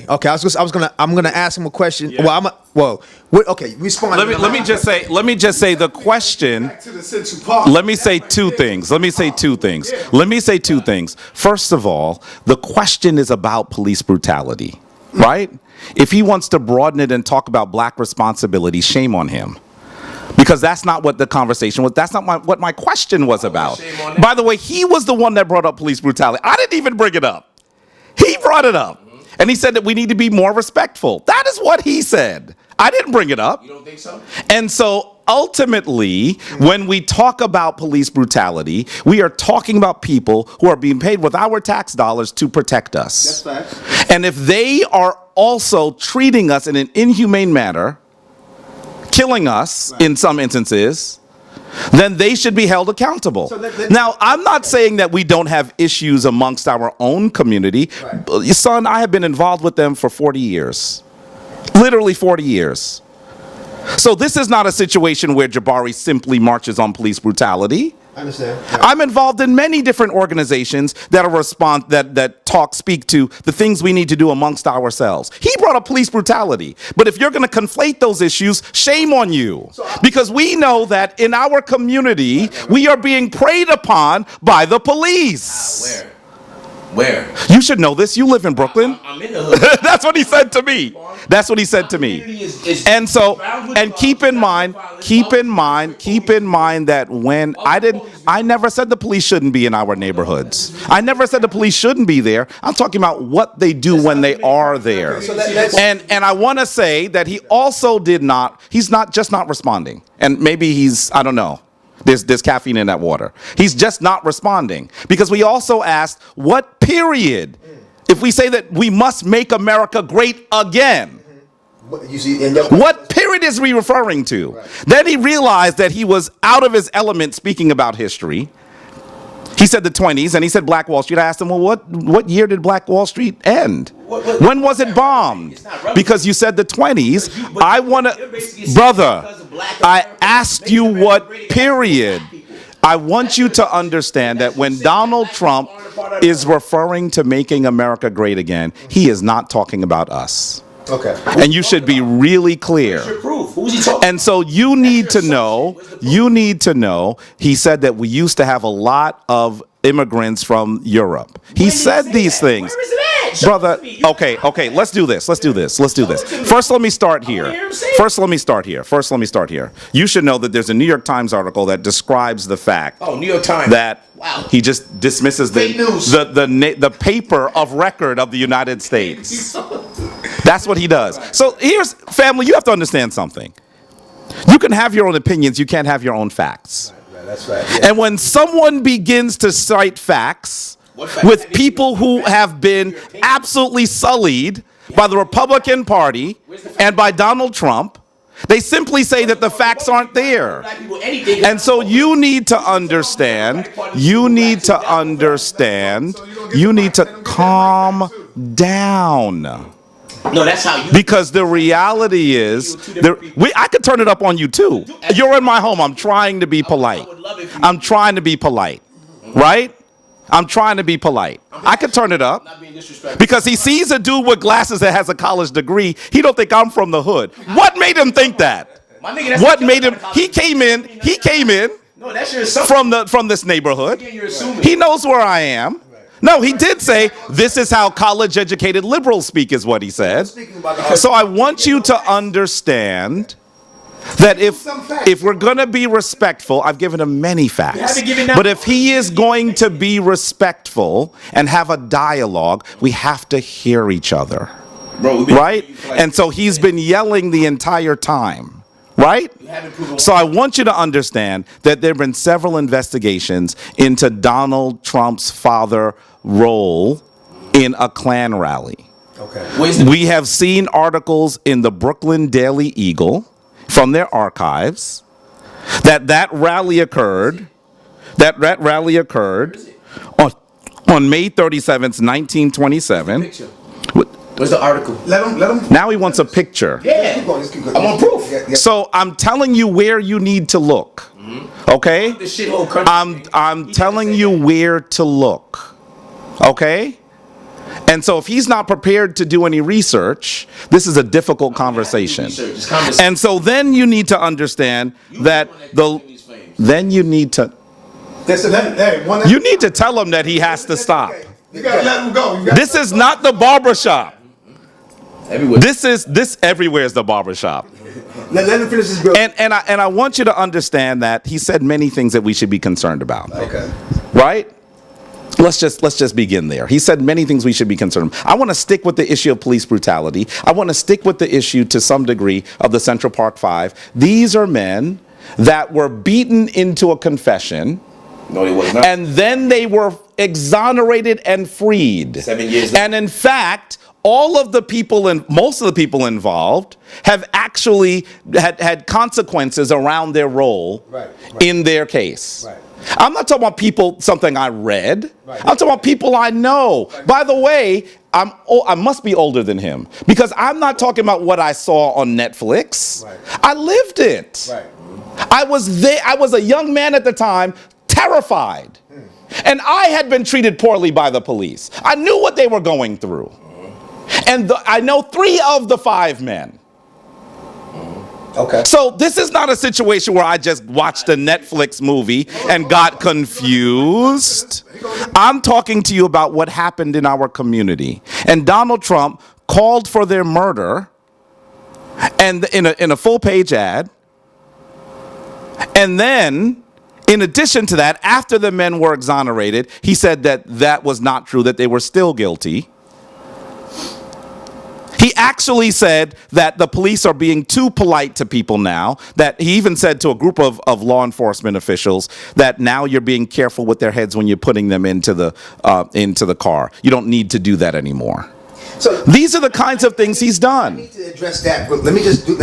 Okay, I'm gonna ask him a question. Yeah. Okay, respond. Let me just say the question. Let me say two things. Let me say two things. First of all, the question is about police brutality, right? If he wants to broaden it and talk about black responsibility, shame on him. Because that's not what the conversation was. That's not what my question was about. By the way, he was the one that brought up police brutality. I didn't even bring it up. He brought it up. And he said that we need to be more respectful. That is what he said. I didn't bring it up. You don't think so? And so ultimately, when we talk about police brutality, we are talking about people who are being paid with our tax dollars to protect us. That's facts. And if they are also treating us in an inhumane manner, killing us in some instances, then they should be held accountable. Now, I'm not saying that we don't have issues amongst our own community. Right. Son, I have been involved with them for 40 years. Literally 40 years. So this is not a situation where Jabari simply marches on police brutality. I understand. Yeah. I'm involved in many different organizations that are speak to the things we need to do amongst ourselves. He brought up police brutality. But if you're going to conflate those issues, shame on you. Because we know that in our community, we are being preyed upon by the police. Where? You should know this. You live in Brooklyn. I'm in the hood. That's what he said to me. That's what he said to me. And so, and keep in mind that when I never said the police shouldn't be in our neighborhoods. I never said the police shouldn't be there. I'm talking about what they do when they are there. And I want to say that he also he's not just not responding. And maybe I don't know. There's caffeine in that water. He's just not responding. Because we also asked, what period? If we say that we must make America great again, what period is he referring to? Right. Then he realized that he was out of his element speaking about history. He said the 20s, and he said Black Wall Street. I asked him, well, what year did Black Wall Street end? When was it bombed? Because you said the 20s. Brother, I asked you what period. I want you to understand that when Donald Trump is referring to making America great again, he is not talking about us. Okay. And you should be really clear. And so you need to know, he said that we used to have a lot of immigrants from Europe. He said these things. Where is it at? Brother, okay, let's do this. First, let me start here. You should know that there's a New York Times article that describes the fact New York Times. that he just dismisses the paper of record of the United States. That's what he does. So here's, family, you have to understand something. You can have your own opinions, you can't have your own facts. Right, that's right. Yeah. And when someone begins to cite facts with people who have been absolutely sullied by the Republican Party and by Donald Trump, they simply say that the facts aren't there. And so you need to understand, you need to calm down. No, that's how you. Because the reality is, I could turn it up on you too. You're in my home. I'm trying to be polite. Right? I'm trying to be polite. I could turn it up because he sees a dude with glasses that has a college degree. He don't think I'm from the hood. What made him think that? What made him? He came in. No, that's from this neighborhood. He knows where I am. No, he did say, this is how college-educated liberals speak, is what he said. So I want you to understand that if we're going to be respectful, I've given him many facts, but if he is going to be respectful and have a dialogue, we have to hear each other, right? And so he's been yelling the entire time. Right? So I want you to understand that there have been several investigations into Donald Trump's father's role in a Klan rally. Okay. We have seen articles in the Brooklyn Daily Eagle from their archives that rally occurred. That rally occurred on May 37th, 1927. Where's the article? Let him. Now he wants a picture. Yeah. Keep going. I want proof. Yeah. So I'm telling you where you need to look. Okay? I'm telling you where to look. Okay? And so if he's not prepared to do any research, this is a difficult conversation. And so then you need to understand that then you need to tell him that he has to stop. You gotta let him go. This is not the barbershop. This everywhere is the barbershop. Let him finish his bill. And I want you to understand that he said many things that we should be concerned about. Okay. Right? Let's just begin there. He said many things we should be concerned about. I want to stick with the issue of police brutality. I want to stick with the issue to some degree of the Central Park Five. These are men that were beaten into a confession. No, it was not. And then they were exonerated and freed. 7 years later. And in fact, all of the people and most of the people involved have actually had consequences around their role in their case. Right. I'm not talking about people, something I read. Right. I'm talking about people I know. Right. By the way, I must be older than him because I'm not talking about what I saw on Netflix. Right. I lived it. Right. I was there. I was a young man at the time, terrified. And I had been treated poorly by the police. I knew what they were going through. And I know 3 of the 5 men. Okay. So this is not a situation where I just watched a Netflix movie and got confused. I'm talking to you about what happened in our community. And Donald Trump called for their murder and in a full-page ad. And then, in addition to that, after the men were exonerated, he said that that was not true, that they were still guilty. He actually said that the police are being too polite to people now, that he even said to a group of law enforcement officials that now you're being careful with their heads when you're putting them into the car. You don't need to do that anymore. So these are the kinds of things he's done. I need to address that, but let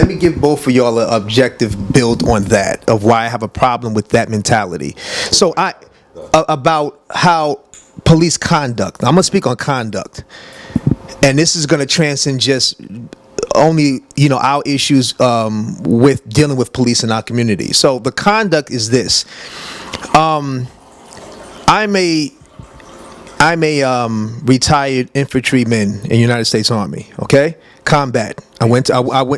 me give both of y'all an objective build on that of why I have a problem with that mentality. So about how police conduct. I'm gonna speak on conduct. And this is going to transcend just only, our issues with dealing with police in our community. So the conduct is this. I'm a retired infantryman in the United States Army. Okay, combat. I went.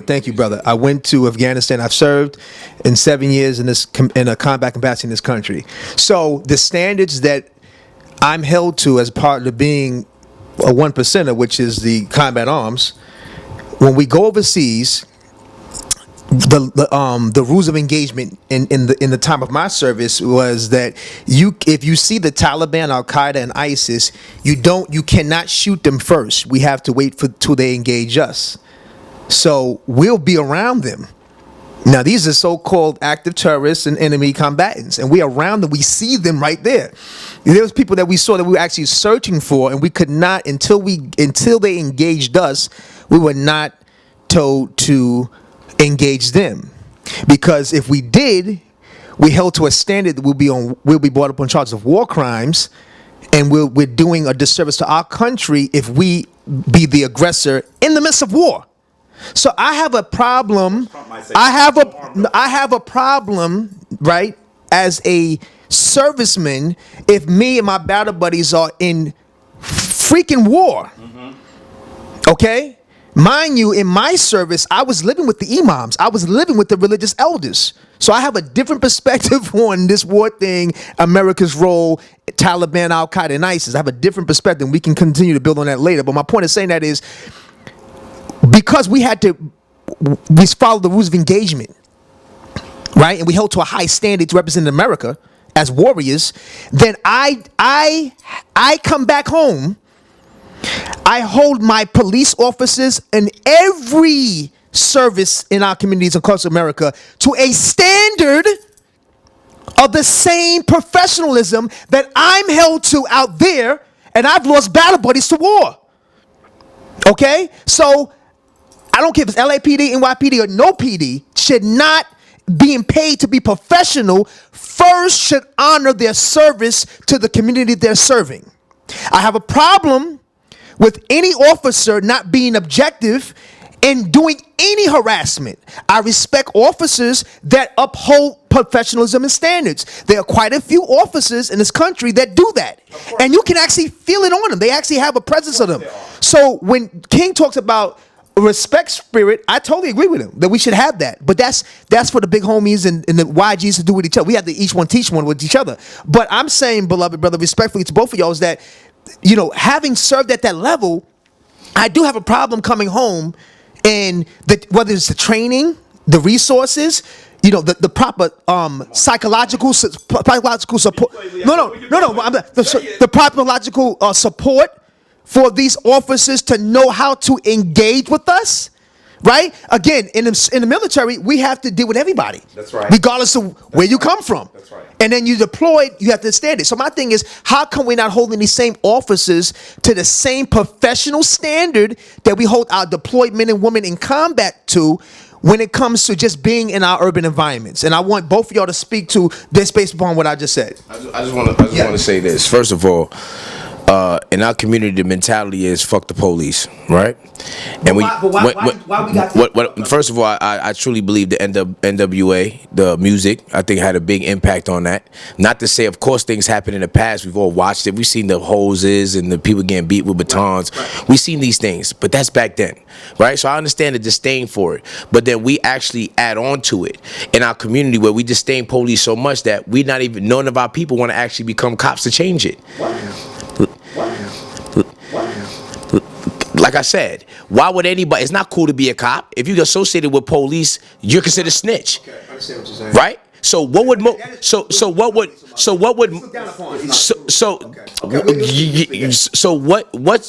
Thank you, brother. I went to Afghanistan. I've served in 7 years in a combat capacity in this country. So the standards that I'm held to as part of being a 1%er, which is the combat arms, when we go overseas, the rules of engagement in the time of my service was that if you see the Taliban, Al Qaeda, and ISIS, you cannot shoot them first. We have to wait till they engage us. So we'll be around them. Now, these are so-called active terrorists and enemy combatants, and we are around them. We see them right there. There was people that we saw that we were actually searching for, and we could not until they engaged us. We were not told to engage them, because if we did, we held to a standard that we'll be brought up on charges of war crimes, and we're doing a disservice to our country if we be the aggressor in the midst of war. So I have a problem. I have a problem, right, as a serviceman, if me and my battle buddies are in freaking war. Okay? Mind you, in my service, I was living with the imams. I was living with the religious elders. So I have a different perspective on this war thing, America's role, Taliban, Al Qaeda, and ISIS. I have a different perspective. We can continue to build on that later. But my point of saying that is, because we followed the rules of engagement, right? And we held to a high standard to represent America as warriors. Then I come back home. I hold my police officers in every service in our communities across America to a standard of the same professionalism that I'm held to out there, and I've lost battle buddies to war. Okay? So I don't care if it's LAPD, NYPD, or no PD, should not being paid to be professional, first should honor their service to the community they're serving. I have a problem with any officer not being objective in doing any harassment. I respect officers that uphold professionalism and standards. There are quite a few officers in this country that do that. And you can actually feel it on them. They actually have a presence of them. So when King talks about respect spirit, I totally agree with him that we should have that. But that's for the big homies and the YGs to do with each other. We have to each one teach one with each other. But I'm saying, beloved brother, respectfully to both of y'all, is that, you know, having served at that level, I do have a problem coming home and whether it's the training, the resources, you know, the proper psychological support. No. The proper support for these officers to know how to engage with us, right? Again, in the military, we have to deal with everybody. That's right. Regardless of where you come from. That's right. And then you deployed, you have to stand it. So my thing is, how come we're not holding these same officers to the same professional standard that we hold our deployed men and women in combat to when it comes to just being in our urban environments? And I want both of y'all to speak to this based upon what I just said. I just want to say this. First of all, in our community, the mentality is fuck the police, right? And why we got that? First of all, I truly believe the NWA, the music, I think had a big impact on that. Not to say, of course, things happened in the past. We've all watched it. We've seen the hoses and the people getting beat with batons. Right. We've seen these things, but that's back then, right? So I understand the disdain for it, but then we actually add on to it in our community where we disdain police so much that none of our people want to actually become cops to change it. Like I said, why would anybody? It's not cool to be a cop. If you're associated with police, you're considered snitch. Okay, I understand what you're saying. Right? So what would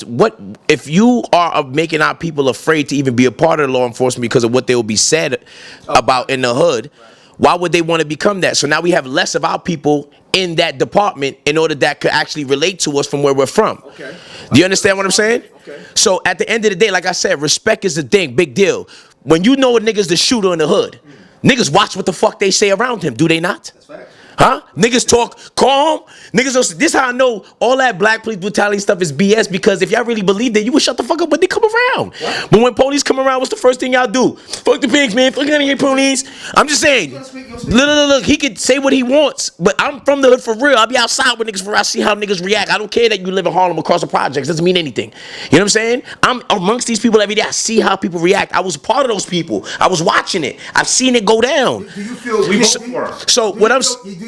what if you are making our people afraid to even be a part of the law enforcement because of what they will be said about in the hood? Why would they want to become that? So now we have less of our people in that department in order that could actually relate to us from where we're from. Okay. Do you understand what I'm saying? Okay. So at the end of the day, like I said, respect is the thing, big deal. When you know a nigga's the shooter in the hood, niggas watch what the fuck they say around him, do they not? That's right. Huh? Niggas talk calm. Niggas don't, this how I know all that black police brutality stuff is BS, because if y'all really believe that, you would shut the fuck up when they come around. What? But when police come around, what's the first thing y'all do? Fuck the pigs, man. Fuck out of here, police. I'm just saying. Look, he could say what he wants, but I'm from the hood for real. I'll be outside with niggas for real. I see how niggas react. I don't care that you live in Harlem across the projects. Doesn't mean anything. You know what I'm saying? I'm amongst these people every day. I see how people react. I was a part of those people. I was watching it. I've seen it go down. Do you feel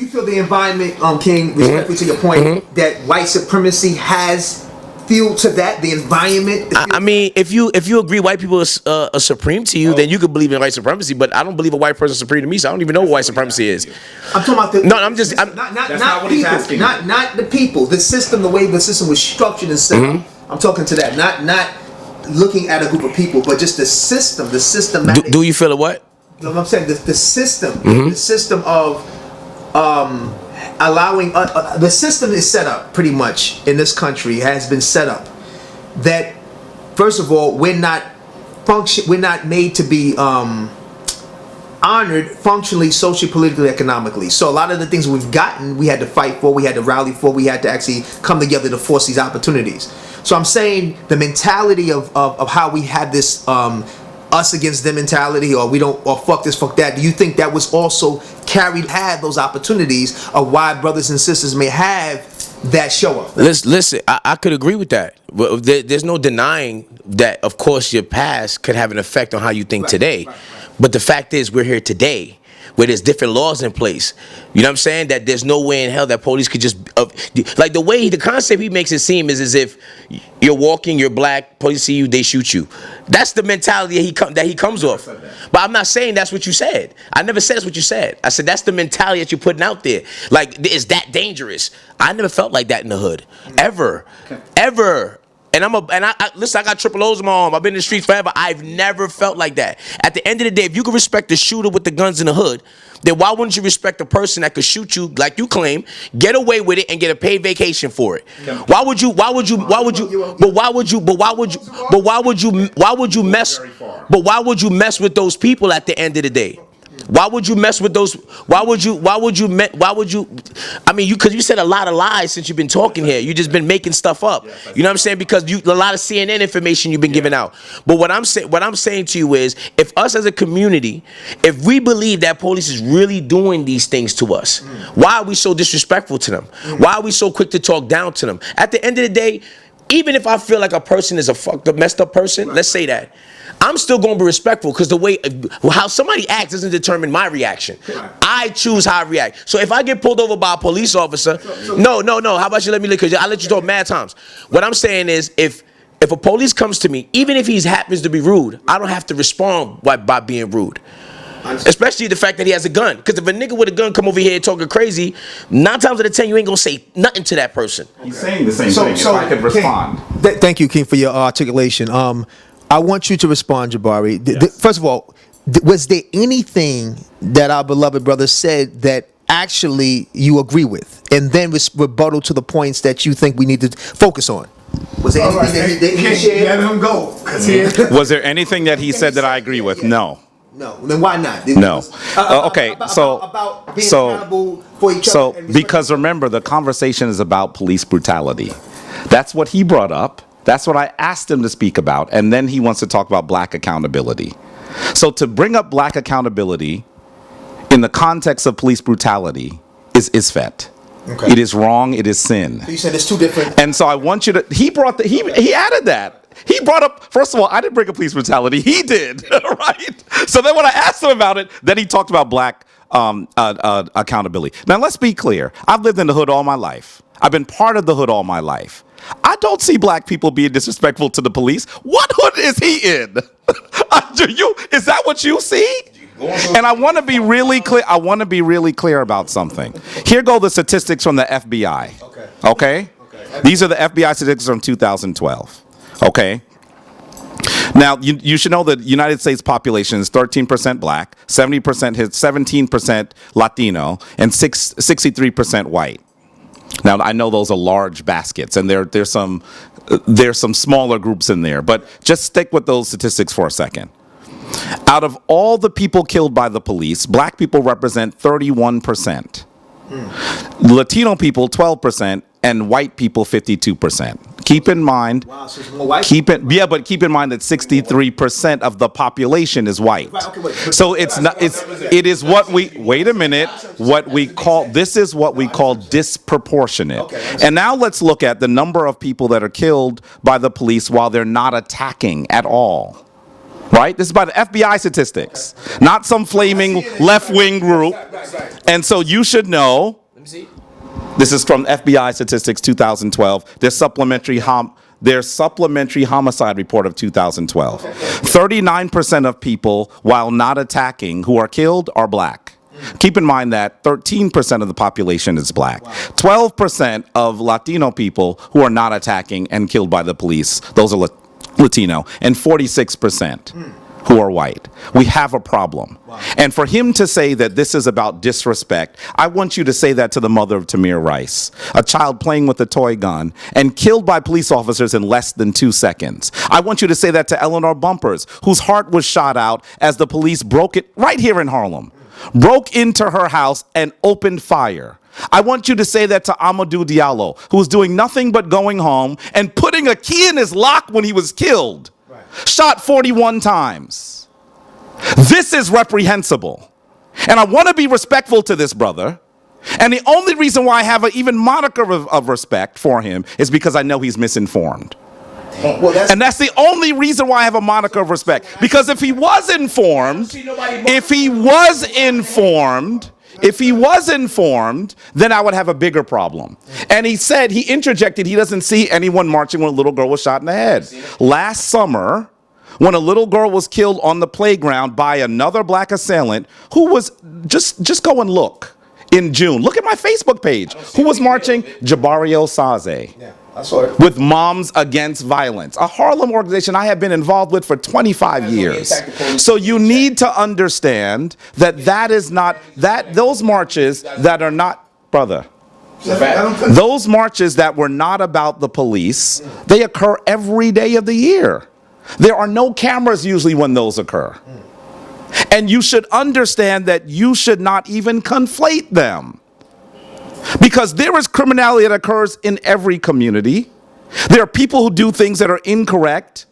do you feel the environment, King, respectfully to your point, that white supremacy has fueled to that, the environment? I mean, if you agree white people are supreme to you, then you could believe in white supremacy, but I don't believe a white person is supreme to me, so I don't even know what white supremacy is. I'm talking about the... No, I'm just... not what he's asking. Not the people, the system, the way the system was structured and set up. I'm talking to that, not looking at a group of people, but just the system, the systematic... Do you feel it what? No, I'm saying the system, the system of allowing the system is set up pretty much in this country, has been set up that, first of all, we're not made to be honored functionally, socially, politically, economically. So a lot of the things we've gotten, we had to fight for, we had to rally for, we had to actually come together to force these opportunities. So I'm saying the mentality of how we had this us against them mentality, or we don't, or fuck this, fuck that. Do you think that was also had those opportunities of why brothers and sisters may have that show up? Listen, I could agree with that. There's no denying that, of course, your past could have an effect on how you think today. Right. But the fact is, we're here today, where there's different laws in place. You know what I'm saying? That there's no way in hell that police could just... like the way, the concept he makes it seem is as if you're walking, you're black, police see you, they shoot you. That's the mentality that he comes off. But I'm not saying that's what you said. I never said that's what you said. I said that's the mentality that you're putting out there. Like, is that dangerous? I never felt like that in the hood. Ever. Okay. Ever. And listen, I got triple O's in my arm. I've been in the streets forever. I've never felt like that. At the end of the day, if you can respect the shooter with the guns in the hood, then why wouldn't you respect the person that could shoot you, like you claim, get away with it, and get a paid vacation for it? Yeah. Why would you mess with those people at the end of the day? Why would you mess with those? Why would you? I mean, because you said a lot of lies since you've been talking here. You just been making stuff up. You know what I'm saying? Because a lot of CNN information you've been giving out. But what I'm saying to you is, if us as a community, if we believe that police is really doing these things to us, why are we so disrespectful to them? Why are we so quick to talk down to them? At the end of the day, even if I feel like a person is a fucked up, messed up person, let's say that, I'm still going to be respectful, because the way how somebody acts doesn't determine my reaction. I choose how I react. So if I get pulled over by a police officer, no. How about you let me live? Because I let you talk mad times. What I'm saying is, if a police comes to me, even if he happens to be rude, I don't have to respond by being rude. Especially the fact that he has a gun. Because if a nigga with a gun come over here talking crazy, 9 times out of 10 you ain't gonna say nothing to that person. He's saying the same thing. If I could respond. Thank you, King, for your articulation. I want you to respond, Jabari. First of all, was there anything that our beloved brother said that actually you agree with, and then rebuttal to the points that you think we need to focus on? Was there anything that he shared? Let him go. Was there anything that he said that I agree with? No. No. Then why not? No. Okay. About being accountable for each so other. because remember, the conversation is about police brutality. That's what he brought up. That's what I asked him to speak about. And then he wants to talk about black accountability. So to bring up black accountability in the context of police brutality is fet. Okay. It is wrong. It is sin. So you said it's two different. And so I want you to. He added that. He brought up. First of all, I didn't bring up police brutality. He did. Right. So then when I asked him about it, then he talked about black accountability. Now let's be clear. I've lived in the hood all my life. I've been part of the hood all my life. I don't see black people being disrespectful to the police. What hood is he in? Is that what you see? And I want to be really clear. I want to be really clear about something. Here go the statistics from the FBI. Okay? These are the FBI statistics from 2012. Okay? Now, you should know that the United States population is 13% black, 17% Latino, and 63% white. Now, I know those are large baskets, and there's some smaller groups in there, but just stick with those statistics for a second. Out of all the people killed by the police, black people represent 31%. Latino people 12%, and white people 52%. Keep in mind, keep in mind that 63% of the population is white. So it is what we call disproportionate. And now let's look at the number of people that are killed by the police while they're not attacking at all. Right? This is by the FBI statistics, not some flaming left-wing group. And so you should know, this is from FBI statistics 2012, their supplementary homicide report of 2012. 39% of people, while not attacking, who are killed are black. Keep in mind that 13% of the population is black. 12% of Latino people who are not attacking and killed by the police, those are Latino, and 46% who are white. We have a problem. And for him to say that this is about disrespect, I want you to say that to the mother of Tamir Rice, a child playing with a toy gun and killed by police officers in less than 2 seconds. I want you to say that to Eleanor Bumpers, whose heart was shot out as the police broke here in Harlem, broke into her house and opened fire. I want you to say that to Amadou Diallo, who was doing nothing but going home and putting a key in his lock when he was killed. Shot 41 times. This is reprehensible. And I want to be respectful to this brother. And the only reason why I have an even moniker of respect for him is because I know he's misinformed. And that's the only reason why I have a moniker of respect. Because if he was informed, then I would have a bigger problem. And he interjected, he doesn't see anyone marching when a little girl was shot in the head. Last summer, when a little girl was killed on the playground by another black assailant who was, just go and look, in June. Look at my Facebook page. Who was marching? Jabari Osaze. Yeah. With Moms Against Violence, a Harlem organization I have been involved with for 25 years. So you need to understand that those marches that are not, brother, those marches that were not about the police, they occur every day of the year. There are no cameras usually when those occur. And you should understand that you should not even conflate them. Because there is criminality that occurs in every community. There are people who do things that are incorrect,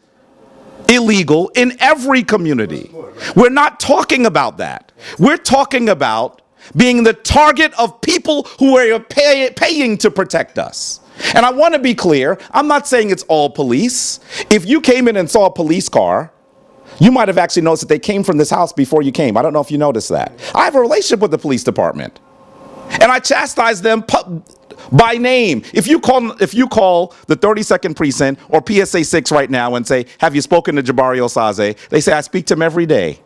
illegal in every community. We're not talking about that. We're talking about being the target of people who are paying to protect us. And I want to be clear, I'm not saying it's all police. If you came in and saw a police car, you might have actually noticed that they came from this house before you came. I don't know if you noticed that. I have a relationship with the police department, and I chastise them by name. If you call the 32nd precinct or PSA 6 right now and say, have you spoken to Jabari Osaze? They say, I speak to him every day.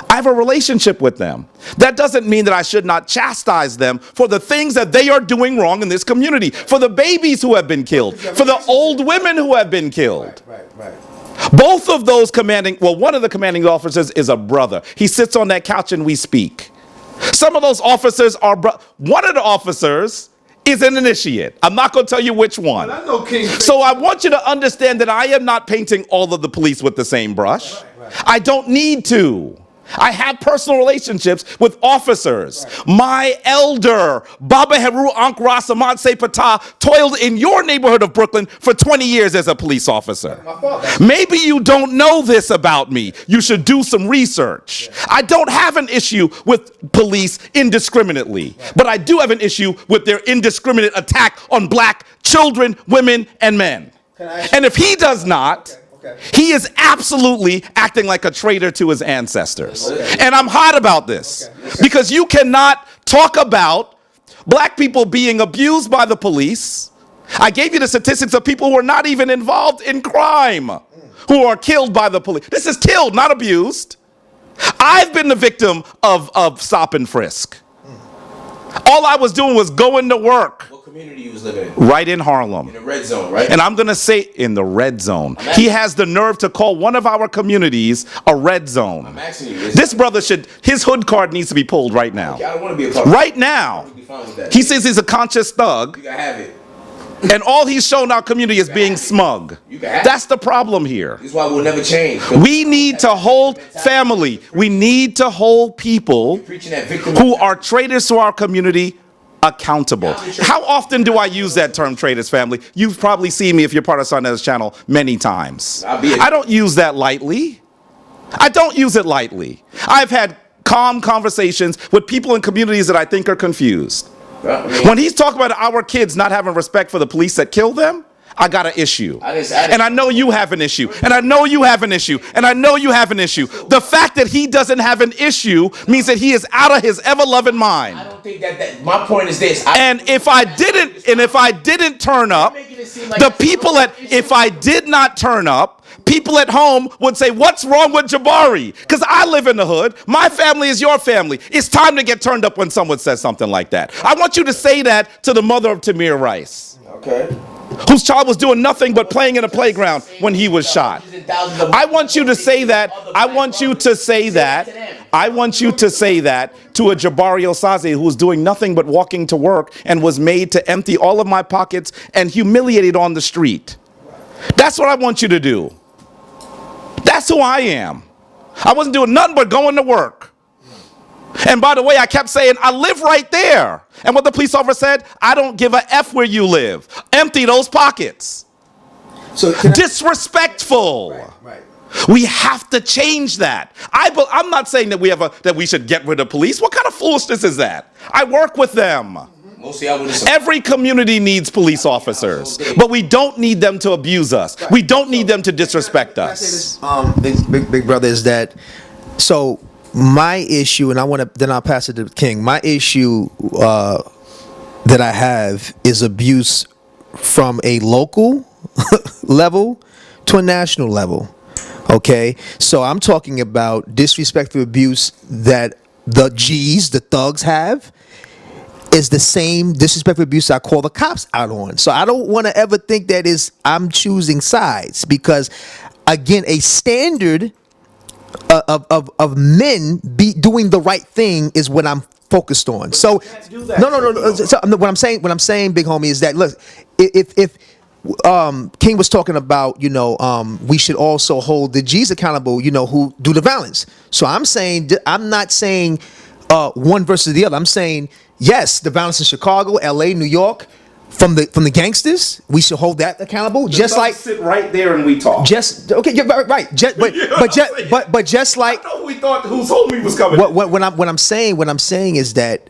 I have a relationship with them. That doesn't mean that I should not chastise them for the things that they are doing wrong in this community, for the babies who have been killed, for the old women who have been killed. Right. Both of those one of the commanding officers is a brother. He sits on that couch and we speak. Some of those officers are, one of the officers is an initiate. I'm not going to tell you which one. So I want you to understand that I am not painting all of the police with the same brush. I don't need to. I have personal relationships with officers. My elder, Baba Heru Ankh Rasamad Sepata, toiled in your neighborhood of Brooklyn for 20 years as a police officer. Maybe you don't know this about me. You should do some research. I don't have an issue with police indiscriminately, but I do have an issue with their indiscriminate attack on black children, women, and men. And if he does not, he is absolutely acting like a traitor to his ancestors. And I'm hot about this because you cannot talk about black people being abused by the police. I gave you the statistics of people who are not even involved in crime, who are killed by the police. This is killed, not abused. I've been the victim of stop and frisk. All I was doing was going to work. What community you was living in? Right in Harlem. In the red zone, right? And I'm going to say in the red zone. He has the nerve to call one of our communities a red zone. I'm asking you. This brother his hood card needs to be pulled right now. Okay, I don't want to be a part of Right now. be fine with that. He says he's a conscious thug. You can have it. And all he's shown our community is being smug. That's the problem here. This is why we'll never change. We need to hold family. We need to hold people Preaching that victim who are traitors to our community accountable. How often do I use that term, traitors family? You've probably seen me, if you're part of Sarnez's channel, many times. I don't use that lightly. I don't use it lightly. I've had calm conversations with people in communities that I think are confused. When he's talking about our kids not having respect for the police that kill them, I got an issue. And I know you have an issue. And I know you have an issue. And I know you have an issue. The fact that he doesn't have an issue means that he is out of his ever-loving mind. I don't think that my point is this. If I didn't turn up, if I did not turn up, people at home would say, what's wrong with Jabari? Because I live in the hood. My family is your family. It's time to get turned up when someone says something like that. I want you to say that to the mother of Tamir Rice. Okay. Whose child was doing nothing but playing in a playground when he was shot. I want you to say that. I want you to say that to a Jabari Osaze who was doing nothing but walking to work and was made to empty all of my pockets and humiliated on the street. That's what I want you to do. That's who I am. I wasn't doing nothing but going to work. And by the way, I kept saying, I live right there. And what the police officer said, I don't give a F where you live. Empty those pockets. So disrespectful. Right. We have to change that. I'm not saying that we should get rid of police. What kind of foolishness is that? I work with them. Every community needs police officers, but we don't need them to abuse us. We don't need them to disrespect us. Big brother, is that so? My issue, and then I'll pass it to King. My issue that I have is abuse from a local level to a national level. Okay, so I'm talking about disrespectful abuse that the thugs have. Is the same disrespectful abuse I call the cops out on. So I don't want to ever think that I'm choosing sides, because again, a standard of men doing the right thing is what I'm focused on. So no. So what I'm saying, big homie, is that look, if King was talking about, we should also hold the G's accountable, who do the violence. So I'm not saying one versus the other. I'm saying, yes, the violence in Chicago, LA, New York, from the gangsters, we should hold that accountable. Just like sit right there and we talk. Okay, you're right. But just like I know we thought whose homie was coming. what I'm saying is that